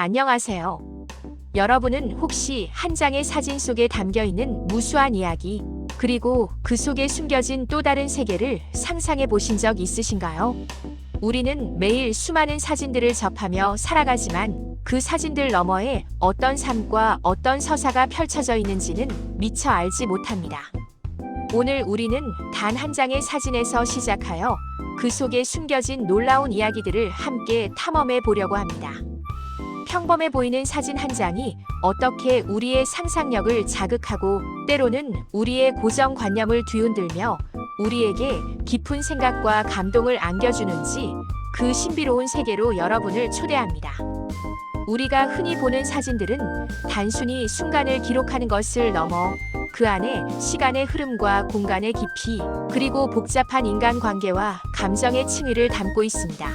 안녕하세요. 여러분은 혹시 한 장의 사진 속에 담겨 있는 무수한 이야기, 그리고 그 속에 숨겨진 또 다른 세계를 상상해 보신 적 있으신가요? 우리는 매일 수많은 사진들을 접하며 살아가지만 그 사진들 너머에 어떤 삶과 어떤 서사가 펼쳐져 있는지는 미처 알지 못합니다. 오늘 우리는 단 한 장의 사진에서 시작하여 그 속에 숨겨진 놀라운 이야기들을 함께 탐험해 보려고 합니다. 평범해 보이는 사진 한 장이 어떻게 우리의 상상력을 자극하고 때로는 우리의 고정관념을 뒤흔들며 우리에게 깊은 생각과 감동을 안겨주는지 그 신비로운 세계로 여러분을 초대합니다. 우리가 흔히 보는 사진들은 단순히 순간을 기록하는 것을 넘어 그 안에 시간의 흐름과 공간의 깊이, 그리고 복잡한 인간관계와 감정의 층위를 담고 있습니다.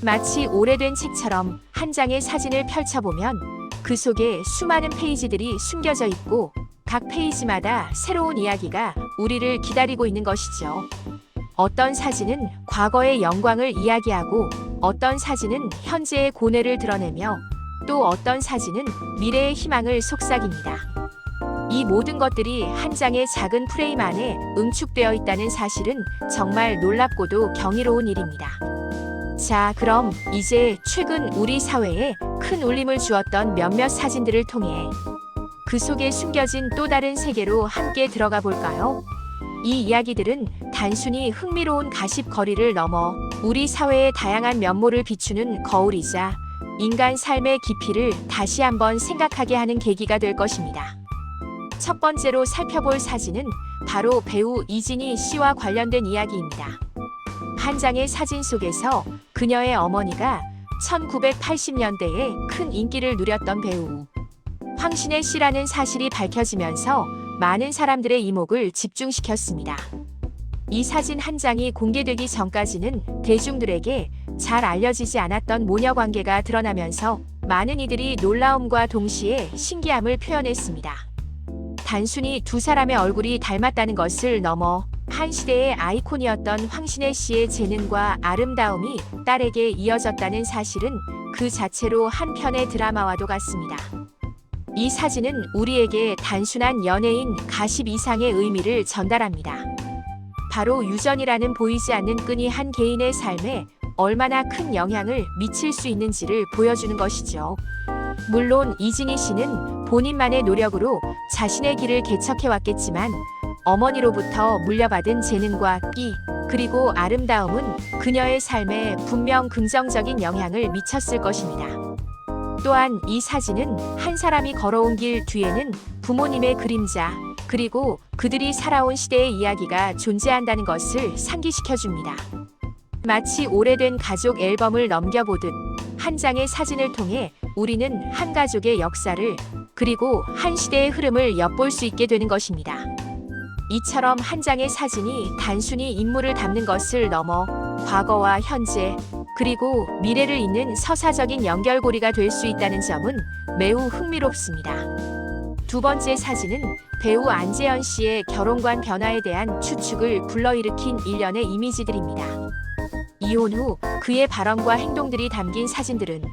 마치 오래된 책처럼 한 장의 사진을 펼쳐보면 그 속에 수많은 페이지들이 숨겨져 있고 각 페이지마다 새로운 이야기가 우리를 기다리고 있는 것이죠. 어떤 사진은 과거의 영광을 이야기하고 어떤 사진은 현재의 고뇌를 드러내며 또 어떤 사진은 미래의 희망을 속삭입니다. 이 모든 것들이 한 장의 작은 프레임 안에 응축되어 있다는 사실은 정말 놀랍고도 경이로운 일입니다. 자, 그럼 이제 최근 우리 사회에 큰 울림을 주었던 몇몇 사진들을 통해 그 속에 숨겨진 또 다른 세계로 함께 들어가 볼까요? 이 이야기들은 단순히 흥미로운 가십거리를 넘어 우리 사회의 다양한 면모를 비추는 거울이자 인간 삶의 깊이를 다시 한번 생각하게 하는 계기가 될 것입니다. 첫 번째로 살펴볼 사진은 바로 배우 이진희 씨와 관련된 이야기입니다. 한 장의 사진 속에서 그녀의 어머니가 1980년대에 큰 인기를 누렸던 배우 황신혜 씨라는 사실이 밝혀지면서 많은 사람들의 이목을 집중시켰습니다. 이 사진 한 장이 공개되기 전까지는 대중들에게 잘 알려지지 않았던 모녀 관계가 드러나면서 많은 이들이 놀라움과 동시에 신기함을 표현했습니다. 단순히 두 사람의 얼굴이 닮았다는 것을 넘어 한 시대의 아이콘이었던 황신혜 씨의 재능과 아름다움이 딸에게 이어졌다는 사실은 그 자체로 한 편의 드라마와도 같습니다. 이 사진은 우리에게 단순한 연예인 가십 이상의 의미를 전달합니다. 바로 유전이라는 보이지 않는 끈이 한 개인의 삶에 얼마나 큰 영향을 미칠 수 있는지를 보여주는 것이죠. 물론 이진희 씨는 본인만의 노력으로 자신의 길을 개척해왔겠지만 어머니로부터 물려받은 재능과 끼, 그리고 아름다움은 그녀의 삶에 분명 긍정적인 영향을 미쳤을 것입니다. 또한 이 사진은 한 사람이 걸어온 길 뒤에는 부모님의 그림자, 그리고 그들이 살아온 시대의 이야기가 존재한다는 것을 상기시켜줍니다. 마치 오래된 가족 앨범을 넘겨보듯 한 장의 사진을 통해 우리는 한 가족의 역사를, 그리고 한 시대의 흐름을 엿볼 수 있게 되는 것입니다. 이처럼 한 장의 사진이 단순히 인물을 담는 것을 넘어 과거와 현재, 그리고 미래를 잇는 서사적인 연결고리가 될 수 있다는 점은 매우 흥미롭습니다. 두 번째 사진은 배우 안재현 씨의 결혼관 변화에 대한 추측을 불러일으킨 일련의 이미지들입니다. 이혼 후 그의 발언과 행동들이 담긴 사진들은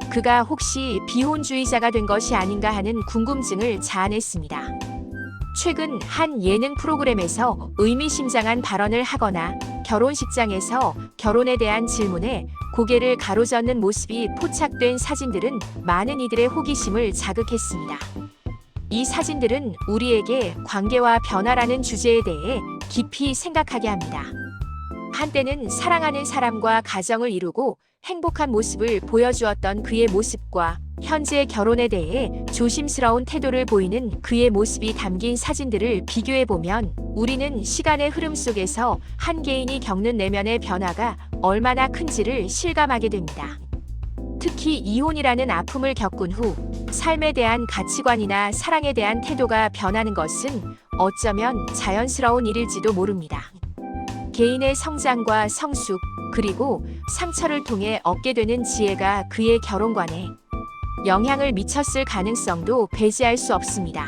그가 혹시 비혼주의자가 된 것이 아닌가 하는 궁금증을 자아냈습니다. 최근 한 예능 프로그램에서 의미심장한 발언을 하거나 결혼식장에서 결혼에 대한 질문에 고개를 가로젓는 모습이 포착된 사진들은 많은 이들의 호기심을 자극했습니다. 이 사진들은 우리에게 관계와 변화라는 주제에 대해 깊이 생각하게 합니다. 한때는 사랑하는 사람과 가정을 이루고 행복한 모습을 보여주었던 그의 모습과 현재 결혼에 대해 조심스러운 태도를 보이는 그의 모습이 담긴 사진들을 비교해보면 우리는 시간의 흐름 속에서 한 개인이 겪는 내면의 변화가 얼마나 큰지를 실감하게 됩니다. 특히 이혼이라는 아픔을 겪은 후 삶에 대한 가치관이나 사랑에 대한 태도가 변하는 것은 어쩌면 자연스러운 일일지도 모릅니다. 개인의 성장과 성숙, 그리고 상처를 통해 얻게 되는 지혜가 그의 결혼관에 영향을 미쳤을 가능성도 배제할 수 없습니다.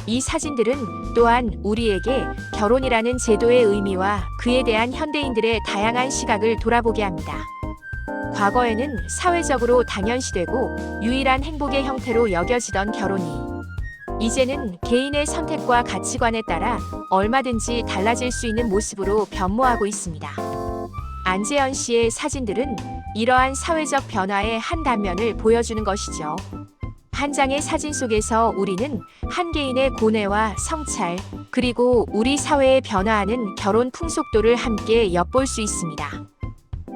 이 사진들은 또한 우리에게 결혼이라는 제도의 의미와 그에 대한 현대인들의 다양한 시각을 돌아보게 합니다. 과거에는 사회적으로 당연시되고 유일한 행복의 형태로 여겨지던 결혼이 이제는 개인의 선택과 가치관에 따라 얼마든지 달라질 수 있는 모습으로 변모하고 있습니다. 안재현 씨의 사진들은 이러한 사회적 변화의 한 단면을 보여주는 것이죠. 한 장의 사진 속에서 우리는 한 개인의 고뇌와 성찰, 그리고 우리 사회의 변화하는 결혼 풍속도를 함께 엿볼 수 있습니다.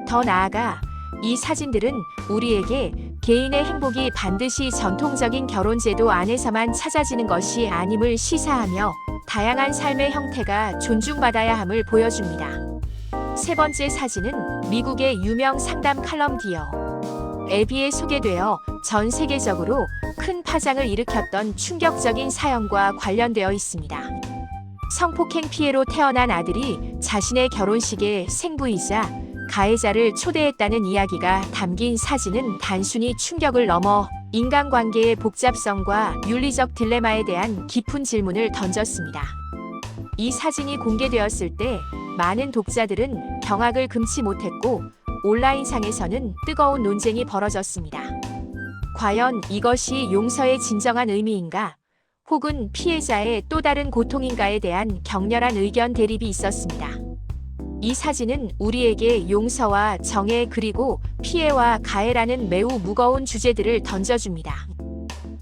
더 나아가 이 사진들은 우리에게 개인의 행복이 반드시 전통적인 결혼제도 안에서만 찾아지는 것이 아님을 시사하며 다양한 삶의 형태가 존중받아야 함을 보여줍니다. 세 번째 사진은 미국의 유명 상담 칼럼니어 애비에 소개되어 전 세계적으로 큰 파장을 일으켰던 충격적인 사연과 관련되어 있습니다. 성폭행 피해로 태어난 아들이 자신의 결혼식에 생부이자 가해자를 초대했다는 이야기가 담긴 사진은 단순히 충격을 넘어 인간관계의 복잡성과 윤리적 딜레마에 대한 깊은 질문을 던졌습니다. 이 사진이 공개되었을 때 많은 독자들은 경악을 금치 못했고 온라인상에서는 뜨거운 논쟁이 벌어졌습니다. 과연 이것이 용서의 진정한 의미인가? 혹은 피해자의 또 다른 고통인가에 대한 격렬한 의견 대립이 있었습니다. 이 사진은 우리에게 용서와 정애 그리고 피해와 가해라는 매우 무거운 주제들을 던져줍니다.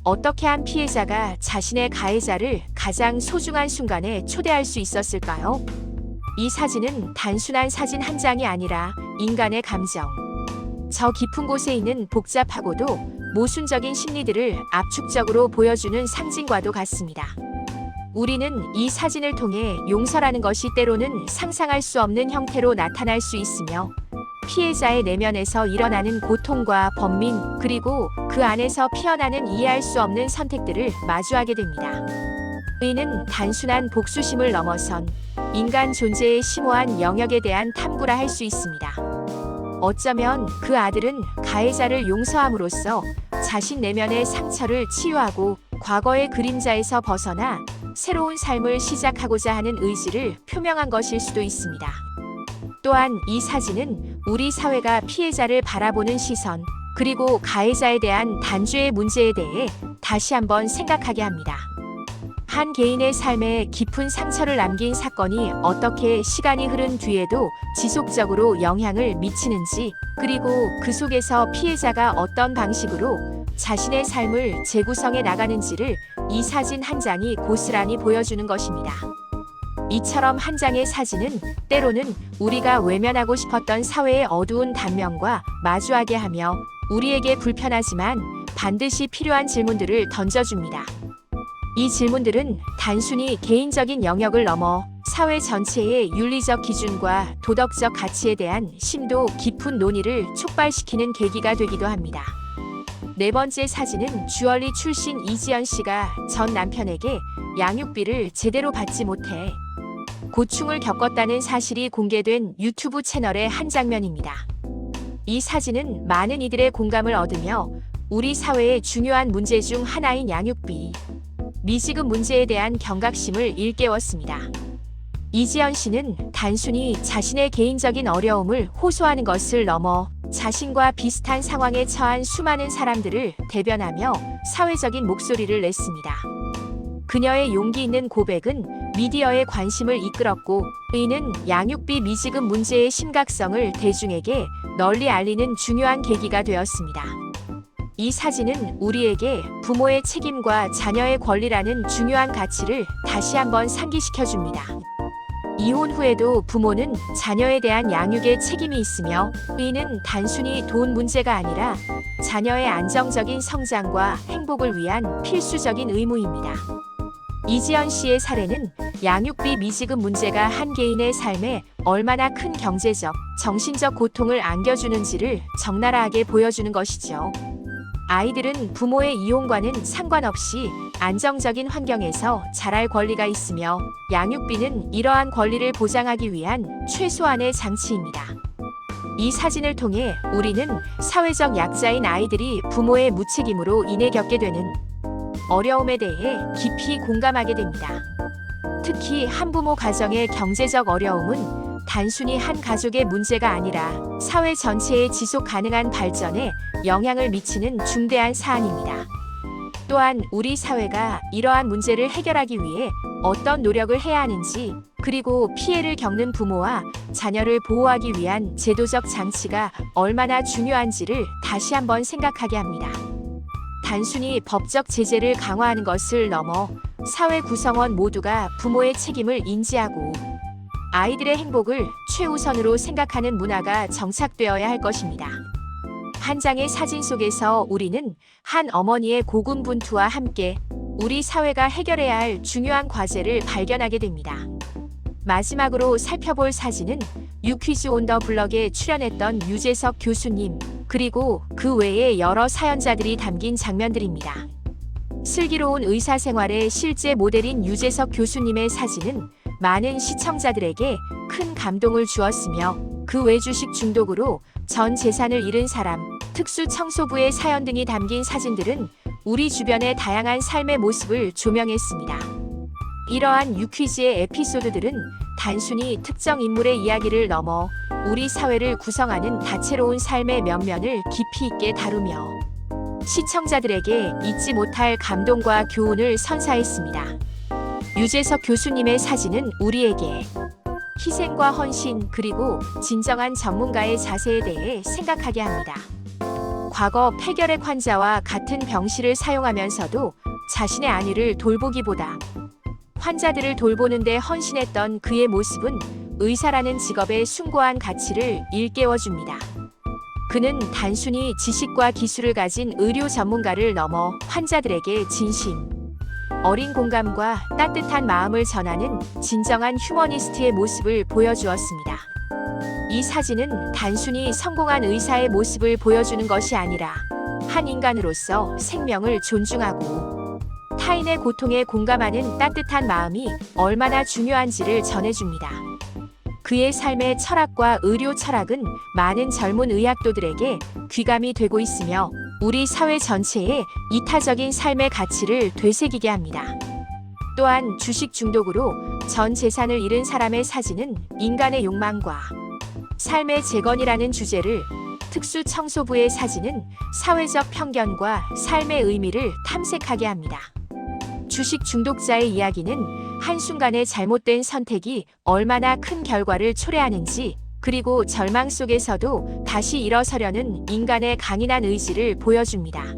어떻게 한 피해자가 자신의 가해자를 가장 소중한 순간에 초대할 수 있었을까요? 이 사진은 단순한 사진 한 장이 아니라 인간의 감정, 저 깊은 곳에 있는 복잡하고도 모순적인 심리들을 압축적으로 보여주는 상징과도 같습니다. 우리는 이 사진을 통해 용서라는 것이 때로는 상상할 수 없는 형태로 나타날 수 있으며 피해자의 내면에서 일어나는 고통과 번민 그리고 그 안에서 피어나는 이해할 수 없는 선택들을 마주하게 됩니다. 이는 단순한 복수심을 넘어선 인간 존재의 심오한 영역에 대한 탐구라 할 수 있습니다. 어쩌면 그 아들은 가해자를 용서함으로써 자신 내면의 상처를 치유하고 과거의 그림자에서 벗어나 새로운 삶을 시작하고자 하는 의지를 표명한 것일 수도 있습니다. 또한 이 사진은 우리 사회가 피해자를 바라보는 시선, 그리고 가해자에 대한 단죄의 문제에 대해 다시 한번 생각하게 합니다. 한 개인의 삶에 깊은 상처를 남긴 사건이 어떻게 시간이 흐른 뒤에도 지속적으로 영향을 미치는지, 그리고 그 속에서 피해자가 어떤 방식으로 자신의 삶을 재구성해 나가는지를 이 사진 한 장이 고스란히 보여주는 것입니다. 이처럼 한 장의 사진은 때로는 우리가 외면하고 싶었던 사회의 어두운 단면과 마주하게 하며 우리에게 불편하지만 반드시 필요한 질문들을 던져줍니다. 이 질문들은 단순히 개인적인 영역을 넘어 사회 전체의 윤리적 기준과 도덕적 가치에 대한 심도 깊은 논의를 촉발시키는 계기가 되기도 합니다. 네 번째 사진은 주얼리 출신 이지연 씨가 전 남편에게 양육비를 제대로 받지 못해 고충을 겪었다는 사실이 공개된 유튜브 채널의 한 장면입니다. 이 사진은 많은 이들의 공감을 얻으며 우리 사회의 중요한 문제 중 하나인 양육비, 미지급 문제에 대한 경각심을 일깨웠습니다. 이지연 씨는 단순히 자신의 개인적인 어려움을 호소하는 것을 넘어 자신과 비슷한 상황에 처한 수많은 사람들을 대변하며 사회적인 목소리를 냈습니다. 그녀의 용기 있는 고백은 미디어의 관심을 이끌었고 이는 양육비 미지급 문제의 심각성을 대중에게 널리 알리는 중요한 계기가 되었습니다. 이 사진은 우리에게 부모의 책임과 자녀의 권리라는 중요한 가치를 다시 한번 상기시켜줍니다. 이혼 후에도 부모는 자녀에 대한 양육의 책임이 있으며 이는 단순히 돈 문제가 아니라 자녀의 안정적인 성장과 행복을 위한 필수적인 의무입니다. 이지연 씨의 사례는 양육비 미지급 문제가 한 개인의 삶에 얼마나 큰 경제적, 정신적 고통을 안겨주는지를 적나라하게 보여주는 것이죠. 아이들은 부모의 이혼과는 상관없이 안정적인 환경에서 자랄 권리가 있으며 양육비는 이러한 권리를 보장하기 위한 최소한의 장치입니다. 이 사진을 통해 우리는 사회적 약자인 아이들이 부모의 무책임으로 인해 겪게 되는 어려움에 대해 깊이 공감하게 됩니다. 특히 한부모 가정의 경제적 어려움은 단순히 한 가족의 문제가 아니라 사회 전체의 지속 가능한 발전에 영향을 미치는 중대한 사안입니다. 또한 우리 사회가 이러한 문제를 해결하기 위해 어떤 노력을 해야 하는지, 그리고 피해를 겪는 부모와 자녀를 보호하기 위한 제도적 장치가 얼마나 중요한지를 다시 한번 생각하게 합니다. 단순히 법적 제재를 강화하는 것을 넘어 사회 구성원 모두가 부모의 책임을 인지하고 아이들의 행복을 최우선으로 생각하는 문화가 정착되어야 할 것입니다. 한 장의 사진 속에서 우리는 한 어머니의 고군분투와 함께 우리 사회가 해결해야 할 중요한 과제를 발견하게 됩니다. 마지막으로 살펴볼 사진은 유퀴즈 온 더 블럭에 출연했던 유재석 교수님, 그리고 그 외의 여러 사연자들이 담긴 장면들입니다. 슬기로운 의사생활의 실제 모델인 유재석 교수님의 사진은 많은 시청자들에게 큰 감동을 주었으며, 그 외 주식 중독으로 전 재산을 잃은 사람, 특수 청소부의 사연 등이 담긴 사진들은 우리 주변의 다양한 삶의 모습을 조명했습니다. 이러한 유퀴즈의 에피소드들은 단순히 특정 인물의 이야기를 넘어 우리 사회를 구성하는 다채로운 삶의 면면을 깊이 있게 다루며 시청자들에게 잊지 못할 감동과 교훈을 선사했습니다. 유재석 교수님의 사진은 우리에게 희생과 헌신, 그리고 진정한 전문가의 자세에 대해 생각하게 합니다. 과거 폐결핵 환자와 같은 병실을 사용하면서도 자신의 안위를 돌보기보다 환자들을 돌보는 데 헌신했던 그의 모습은 의사라는 직업의 숭고한 가치를 일깨워줍니다. 그는 단순히 지식과 기술을 가진 의료 전문가를 넘어 환자들에게 진심, 어린 공감과 따뜻한 마음을 전하는 진정한 휴머니스트의 모습을 보여주었습니다. 이 사진은 단순히 성공한 의사의 모습을 보여주는 것이 아니라 한 인간으로서 생명을 존중하고 타인의 고통에 공감하는 따뜻한 마음이 얼마나 중요한지를 전해줍니다. 그의 삶의 철학과 의료 철학은 많은 젊은 의학도들에게 귀감이 되고 있으며 우리 사회 전체에 이타적인 삶의 가치를 되새기게 합니다. 또한 주식 중독으로 전 재산을 잃은 사람의 사진은 인간의 욕망과 삶의 재건이라는 주제를, 특수 청소부의 사진은 사회적 편견과 삶의 의미를 탐색하게 합니다. 주식 중독자의 이야기는 한순간의 잘못된 선택이 얼마나 큰 결과를 초래하는지, 그리고 절망 속에서도 다시 일어서려는 인간의 강인한 의지를 보여줍니다.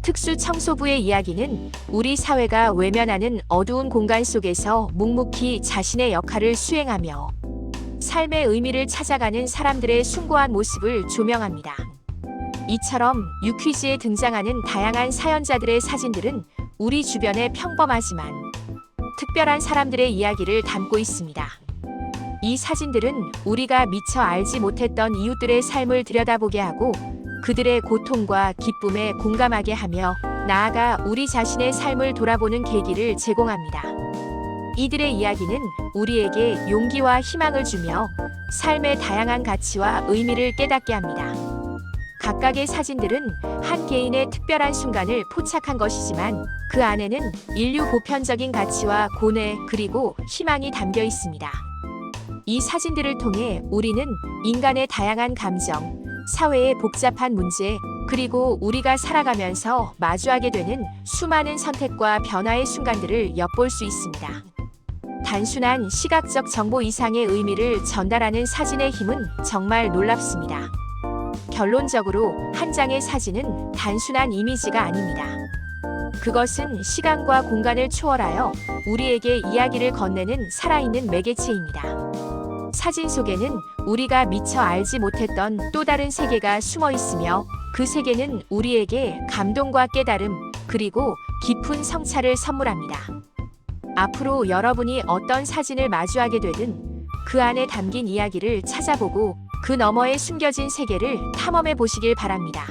특수 청소부의 이야기는 우리 사회가 외면하는 어두운 공간 속에서 묵묵히 자신의 역할을 수행하며 삶의 의미를 찾아가는 사람들의 숭고한 모습을 조명합니다. 이처럼 유퀴즈에 등장하는 다양한 사연자들의 사진들은 우리 주변의 평범하지만 특별한 사람들의 이야기를 담고 있습니다. 이 사진들은 우리가 미처 알지 못했던 이웃들의 삶을 들여다보게 하고 그들의 고통과 기쁨에 공감하게 하며 나아가 우리 자신의 삶을 돌아보는 계기를 제공합니다. 이들의 이야기는 우리에게 용기와 희망을 주며 삶의 다양한 가치와 의미를 깨닫게 합니다. 각각의 사진들은 한 개인의 특별한 순간을 포착한 것이지만 그 안에는 인류 보편적인 가치와 고뇌, 그리고 희망이 담겨 있습니다. 이 사진들을 통해 우리는 인간의 다양한 감정, 사회의 복잡한 문제, 그리고 우리가 살아가면서 마주하게 되는 수많은 선택과 변화의 순간들을 엿볼 수 있습니다. 단순한 시각적 정보 이상의 의미를 전달하는 사진의 힘은 정말 놀랍습니다. 결론적으로 한 장의 사진은 단순한 이미지가 아닙니다. 그것은 시간과 공간을 초월하여 우리에게 이야기를 건네는 살아있는 매개체입니다. 사진 속에는 우리가 미처 알지 못했던 또 다른 세계가 숨어 있으며 그 세계는 우리에게 감동과 깨달음, 그리고 깊은 성찰을 선물합니다. 앞으로 여러분이 어떤 사진을 마주하게 되든 그 안에 담긴 이야기를 찾아보고 그 너머에 숨겨진 세계를 탐험해 보시길 바랍니다.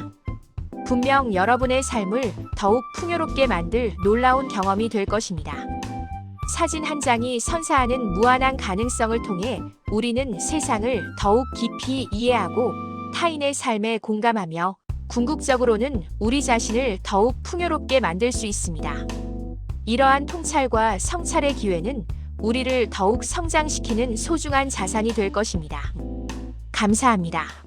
분명 여러분의 삶을 더욱 풍요롭게 만들 놀라운 경험이 될 것입니다. 사진 한 장이 선사하는 무한한 가능성을 통해 우리는 세상을 더욱 깊이 이해하고 타인의 삶에 공감하며 궁극적으로는 우리 자신을 더욱 풍요롭게 만들 수 있습니다. 이러한 통찰과 성찰의 기회는 우리를 더욱 성장시키는 소중한 자산이 될 것입니다. 감사합니다.